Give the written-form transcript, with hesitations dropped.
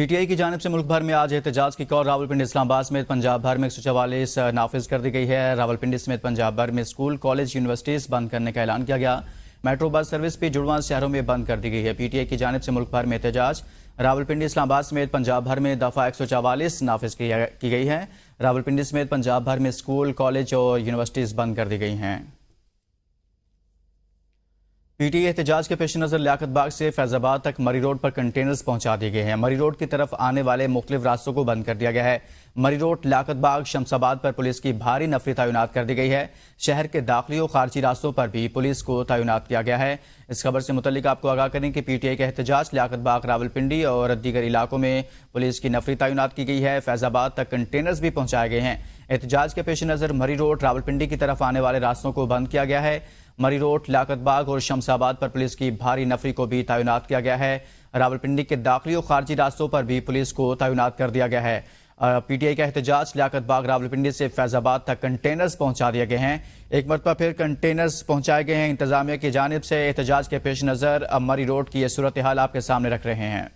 P T I की जानिब से मुल्क भर में आज एहतजाज की कॉल रावलपिंडी इस्लामाबाद समेत पंजाब भर में 144 नाफिज कर दी गई है। रावलपिंडी समेत पंजाब भर में स्कूल, कॉलेज, यूनिवर्सिटीज बंद करने का ऐलान किया गया। मेट्रो बस सर्विस भी जुड़वां शहरों में बंद कर दी गई है। PTI की जानिब से मुल्क भर में एहतजाज। रावलपिंडी इस्लामाबाद समेत पंजाब भर में दफा 144 नाफिज की गई है। रावलपिंडी समेत पंजाब भर में स्कूल, कॉलेज और यूनिवर्सिटीज बंद कर दी गई हैं। PTI एहतजाज के पेश नज़र लियाकत बाग से फैजाबाद तक मरी रोड पर कंटेनर्स पहुंचा दिए गए हैं। मरी रोड की तरफ आने वाले मुख्तलिफ रास्तों को बंद कर दिया गया है। मरी रोड, लियाकत बाग, शमसाबाद पर पुलिस की भारी नफरी तैनात कर दी गई है। शहर के दाखिली और खारजी रास्तों पर भी पुलिस को तैनात किया गया है। इस खबर से मुतल्लिक आपको आगाह करें कि PTI का एहतजाज लियाकत बाग, रावलपिंडी और दीगर इलाकों में पुलिस की नफरी तैनात की गई है। फैजाबाद तक कंटेनर्स भी पहुंचाए गए हैं। एहतजाज के पेश नज़र मरी रोड, रावलपिंडी की तरफ आने वाले रास्तों को बंद किया गया है। मरी रोड, लियाकत बाग और शमसाबाद पर पुलिस की भारी नफरी को भी तैनात किया गया है। रावलपिंडी के दाखिली और खारजी रास्तों पर भी पुलिस को तैनात कर दिया गया है। PTI का एहतजाज लियाकत बाग, रावलपिंडी से फैजाबाद तक कंटेनर्स पहुंचा दिए गए हैं। एक मरतबा फिर कंटेनर्स पहुंचाए गए हैं। इंतजामिया की जानिब से एहतजाज के पेश नज़र अब मरी रोड की ये सूरत हाल आपके सामने रख रहे हैं।